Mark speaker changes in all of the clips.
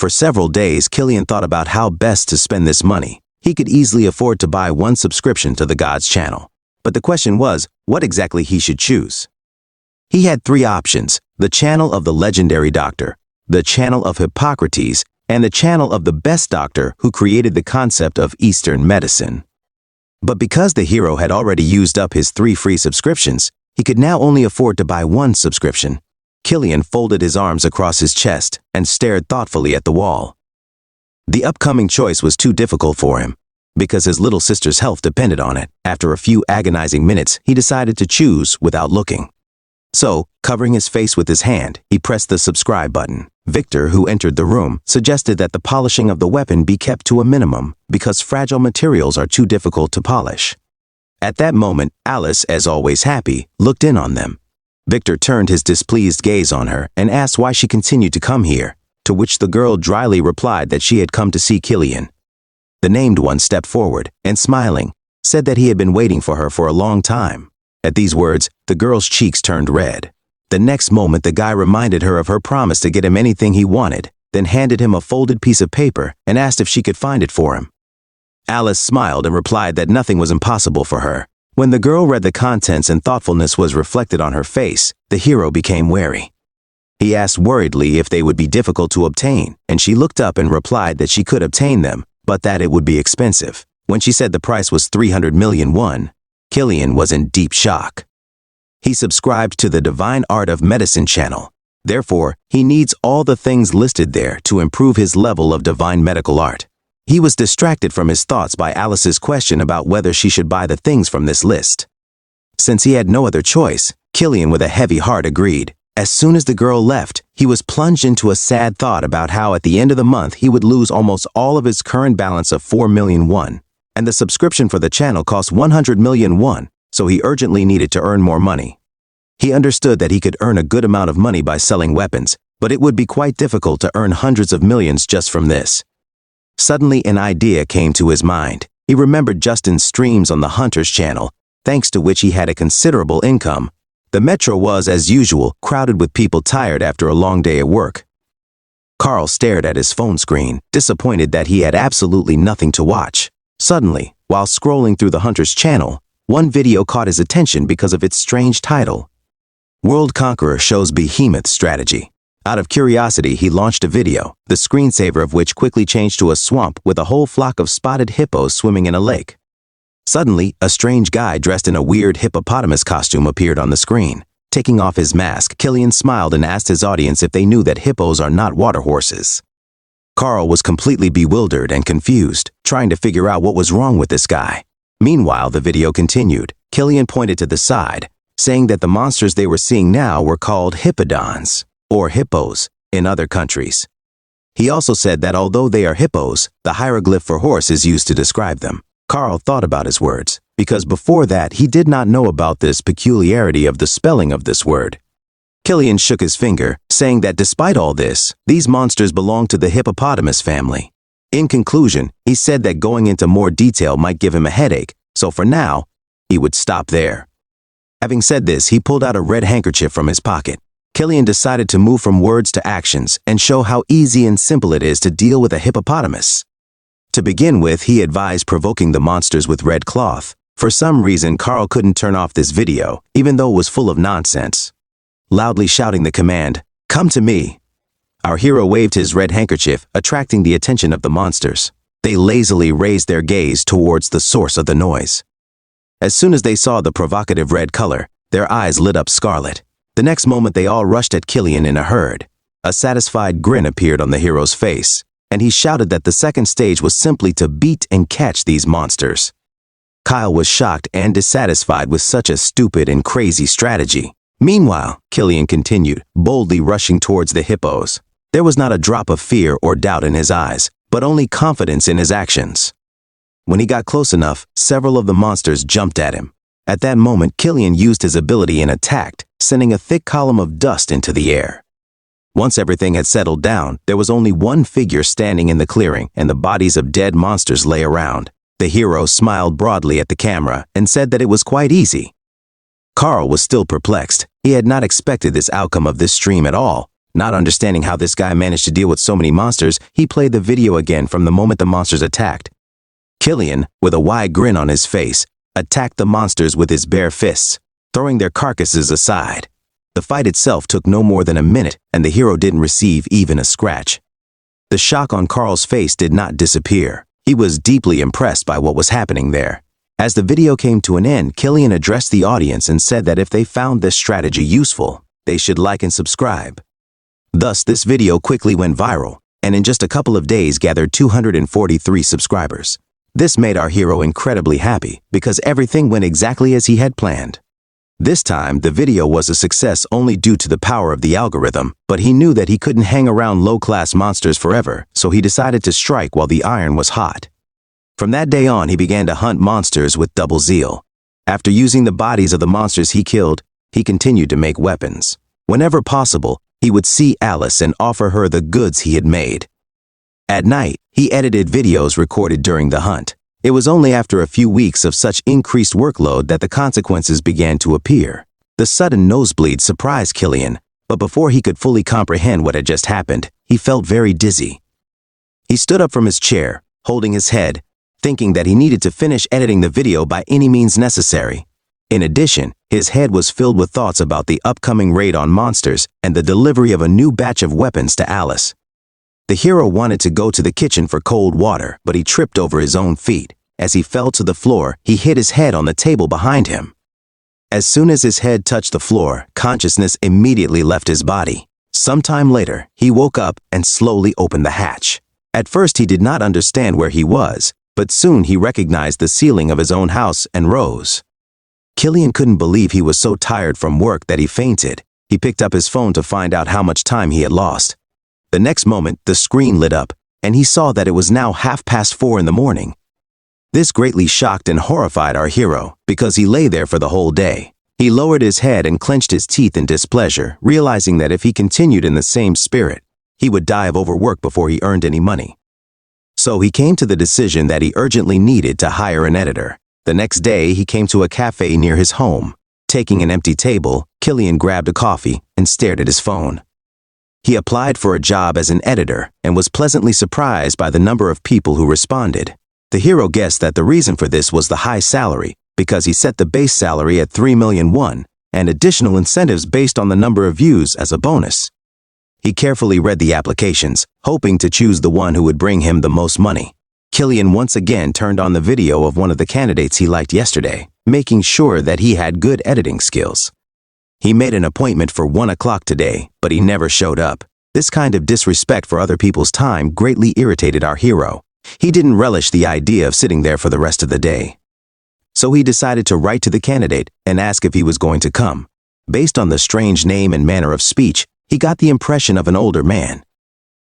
Speaker 1: For several days, Killian thought about how best to spend this money. He could easily afford to buy one subscription to the God's channel. But the question was, what exactly he should choose. He had three options: the channel of the legendary doctor, the channel of Hippocrates, and the channel of the best doctor who created the concept of Eastern medicine. But because the hero had already used up his 3 free subscriptions, he could now only afford to buy one subscription. Killian folded his arms across his chest and stared thoughtfully at the wall. The upcoming choice was too difficult for him. Because his little sister's health depended on it, after a few agonizing minutes, he decided to choose without looking. So, covering his face with his hand, he pressed the subscribe button. Victor, who entered the room, suggested that the polishing of the weapon be kept to a minimum because fragile materials are too difficult to polish. At that moment, Alice, as always happy, looked in on them. Victor turned his displeased gaze on her and asked why she continued to come here, to which the girl dryly replied that she had come to see Killian. The named one stepped forward and, smiling, said that he had been waiting for her for a long time. At these words, the girl's cheeks turned red. The next moment, the guy reminded her of her promise to get him anything he wanted, then handed him a folded piece of paper and asked if she could find it for him. Alice smiled and replied that nothing was impossible for her. When the girl read the contents and thoughtfulness was reflected on her face, the hero became wary. He asked worriedly if they would be difficult to obtain, and she looked up and replied that she could obtain them, but that it would be expensive. When she said the price was 300 million won, Killian was in deep shock. He subscribed to the Divine Art of Medicine channel. Therefore, he needs all the things listed there to improve his level of divine medical art. He was distracted from his thoughts by Alice's question about whether she should buy the things from this list. Since he had no other choice, Killian with a heavy heart agreed. As soon as the girl left, he was plunged into a sad thought about how at the end of the month he would lose almost all of his current balance of 4 million won, and the subscription for the channel cost 100 million won, so he urgently needed to earn more money. He understood that he could earn a good amount of money by selling weapons, but it would be quite difficult to earn hundreds of millions just from this. Suddenly an idea came to his mind. He remembered Justin's streams on the Hunter's channel, thanks to which he had a considerable income. The metro was, as usual, crowded with people tired after a long day at work. Carl stared at his phone screen, disappointed that he had absolutely nothing to watch. Suddenly, while scrolling through the Hunter's channel, one video caught his attention because of its strange title. World Conqueror shows Behemoth strategy. Out of curiosity, he launched a video, the screensaver of which quickly changed to a swamp with a whole flock of spotted hippos swimming in a lake. Suddenly, a strange guy dressed in a weird hippopotamus costume appeared on the screen. Taking off his mask, Killian smiled and asked his audience if they knew that hippos are not water horses. Carl was completely bewildered and confused, trying to figure out what was wrong with this guy. Meanwhile, the video continued. Killian pointed to the side, saying that the monsters they were seeing now were called hippodons, or hippos, in other countries. He also said that although they are hippos, the hieroglyph for horse is used to describe them. Carl thought about his words, because before that he did not know about this peculiarity of the spelling of this word. Killian shook his finger, saying that despite all this, these monsters belong to the hippopotamus family. In conclusion, he said that going into more detail might give him a headache, so for now, he would stop there. Having said this, he pulled out a red handkerchief from his pocket. Killian decided to move from words to actions and show how easy and simple it is to deal with a hippopotamus. To begin with, he advised provoking the monsters with red cloth. For some reason, Carl couldn't turn off this video, even though it was full of nonsense. Loudly shouting the command, "Come to me!" Our hero waved his red handkerchief, attracting the attention of the monsters. They lazily raised their gaze towards the source of the noise. As soon as they saw the provocative red color, their eyes lit up scarlet. The next moment, they all rushed at Killian in a herd. A satisfied grin appeared on the hero's face, and he shouted that the second stage was simply to beat and catch these monsters. Kyle was shocked and dissatisfied with such a stupid and crazy strategy. Meanwhile, Killian continued, boldly rushing towards the hippos. There was not a drop of fear or doubt in his eyes, but only confidence in his actions. When he got close enough, several of the monsters jumped at him. At that moment, Killian used his ability and attacked, sending a thick column of dust into the air. Once everything had settled down, there was only one figure standing in the clearing, and the bodies of dead monsters lay around. The hero smiled broadly at the camera and said that it was quite easy. Carl was still perplexed. He had not expected this outcome of this stream at all, Not understanding how this guy managed to deal with so many monsters, he played the video again from the moment the monsters attacked. Killian, with a wide grin on his face, attacked the monsters with his bare fists, throwing their carcasses aside. The fight itself took no more than a minute, and the hero didn't receive even a scratch. The shock on Carl's face did not disappear. He was deeply impressed by what was happening there. As the video came to an end, Killian addressed the audience and said that if they found this strategy useful, they should like and subscribe. Thus, this video quickly went viral, and in just a couple of days gathered 243 subscribers. This made our hero incredibly happy, because everything went exactly as he had planned. This time, the video was a success only due to the power of the algorithm, but he knew that he couldn't hang around low-class monsters forever, so he decided to strike while the iron was hot. From that day on, he began to hunt monsters with double zeal. After using the bodies of the monsters he killed, he continued to make weapons. Whenever possible, he would see Alice and offer her the goods he had made. At night, he edited videos recorded during the hunt. It was only after a few weeks of such increased workload that the consequences began to appear. The sudden nosebleed surprised Killian, but before he could fully comprehend what had just happened, he felt very dizzy. He stood up from his chair, holding his head, thinking that he needed to finish editing the video by any means necessary. In addition, his head was filled with thoughts about the upcoming raid on monsters and the delivery of a new batch of weapons to Alice. The hero wanted to go to the kitchen for cold water, but he tripped over his own feet. As he fell to the floor, he hit his head on the table behind him. As soon as his head touched the floor, consciousness immediately left his body. Sometime later, he woke up and slowly opened the hatch. At first, he did not understand where he was, but soon he recognized the ceiling of his own house and rose. Killian couldn't believe he was so tired from work that he fainted. He picked up his phone to find out how much time he had lost. The next moment, the screen lit up, and he saw that it was now 4:30 in the morning. This greatly shocked and horrified our hero, because he lay there for the whole day. He lowered his head and clenched his teeth in displeasure, realizing that if he continued in the same spirit, he would die of overwork before he earned any money. So he came to the decision that he urgently needed to hire an editor. The next day, he came to a cafe near his home. Taking an empty table, Killian grabbed a coffee and stared at his phone. He applied for a job as an editor and was pleasantly surprised by the number of people who responded. The hero guessed that the reason for this was the high salary, because he set the base salary at 3,000,001 and additional incentives based on the number of views as a bonus. He carefully read the applications, hoping to choose the one who would bring him the most money. Killian once again turned on the video of one of the candidates he liked yesterday, making sure that he had good editing skills. He made an appointment for 1 o'clock today, but he never showed up. This kind of disrespect for other people's time greatly irritated our hero. He didn't relish the idea of sitting there for the rest of the day. So he decided to write to the candidate and ask if he was going to come. Based on the strange name and manner of speech, he got the impression of an older man.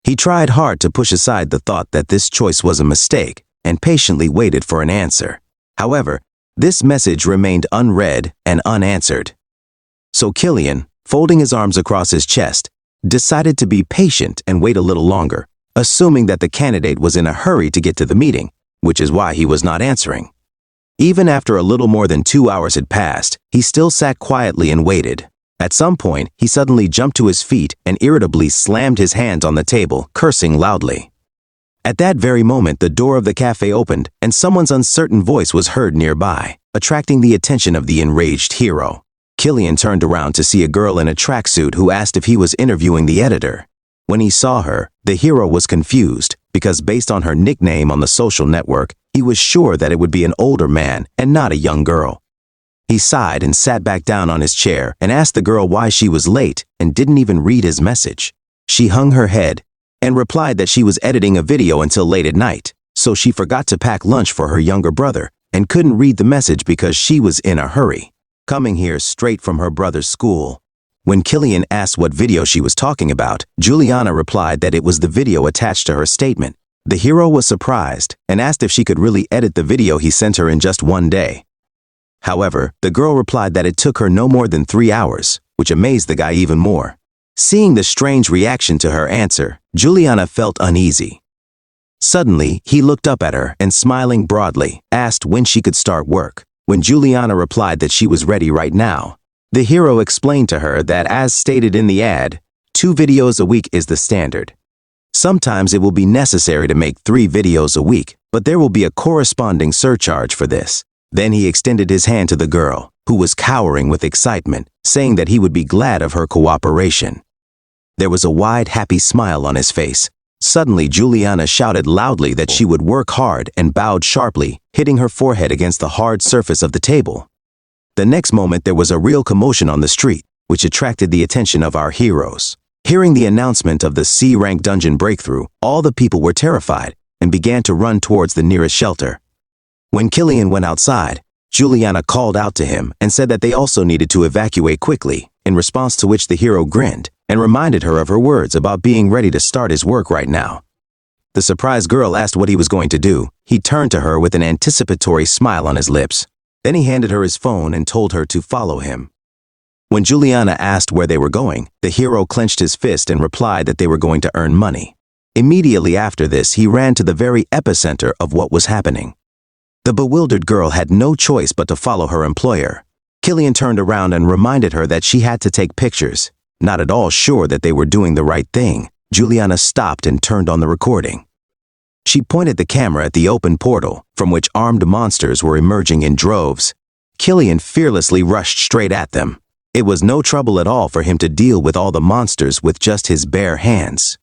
Speaker 1: He tried hard to push aside the thought that this choice was a mistake and patiently waited for an answer. However, this message remained unread and unanswered. So Killian, folding his arms across his chest, decided to be patient and wait a little longer, assuming that the candidate was in a hurry to get to the meeting, which is why he was not answering. Even after a little more than 2 hours had passed, he still sat quietly and waited. At some point, he suddenly jumped to his feet and irritably slammed his hands on the table, cursing loudly. At that very moment, the door of the cafe opened and someone's uncertain voice was heard nearby, attracting the attention of the enraged hero. Killian turned around to see a girl in a tracksuit who asked if he was interviewing the editor. When he saw her, the hero was confused, because based on her nickname on the social network, he was sure that it would be an older man and not a young girl. He sighed and sat back down on his chair and asked the girl why she was late and didn't even read his message. She hung her head and replied that she was editing a video until late at night, so she forgot to pack lunch for her younger brother and couldn't read the message because she was in a hurry, coming here straight from her brother's school. When Killian asked what video she was talking about, Juliana replied that it was the video attached to her statement. The hero was surprised and asked if she could really edit the video he sent her in just 1 day. However, the girl replied that it took her no more than 3 hours, which amazed the guy even more. Seeing the strange reaction to her answer, Juliana felt uneasy. Suddenly, he looked up at her and, smiling broadly, asked when she could start work. When Juliana replied that she was ready right now, the hero explained to her that, as stated in the ad, 2 videos a week is the standard. Sometimes it will be necessary to make 3 videos a week, but there will be a corresponding surcharge for this. Then he extended his hand to the girl, who was cowering with excitement, saying that he would be glad of her cooperation. There was a wide, happy smile on his face. Suddenly, Juliana shouted loudly that she would work hard and bowed sharply, hitting her forehead against the hard surface of the table. The next moment, there was a real commotion on the street, which attracted the attention of our heroes. Hearing the announcement of the C-rank dungeon breakthrough, all the people were terrified and began to run towards the nearest shelter. When Killian went outside, Juliana called out to him and said that they also needed to evacuate quickly, in response to which the hero grinned and reminded her of her words about being ready to start his work right now. The surprised girl asked what he was going to do. He turned to her with an anticipatory smile on his lips. Then he handed her his phone and told her to follow him. When Juliana asked where they were going, the hero clenched his fist and replied that they were going to earn money. Immediately after this, he ran to the very epicenter of what was happening. The bewildered girl had no choice but to follow her employer. Killian turned around and reminded her that she had to take pictures. Not at all sure that they were doing the right thing, Juliana stopped and turned on the recording. She pointed the camera at the open portal, from which armed monsters were emerging in droves. Killian fearlessly rushed straight at them. It was no trouble at all for him to deal with all the monsters with just his bare hands.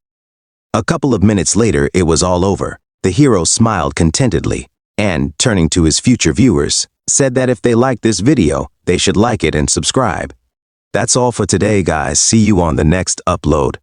Speaker 1: A couple of minutes later, it was all over. The hero smiled contentedly and, turning to his future viewers, said that if they liked this video, they should like it and subscribe. That's all for today, guys. See you on the next upload.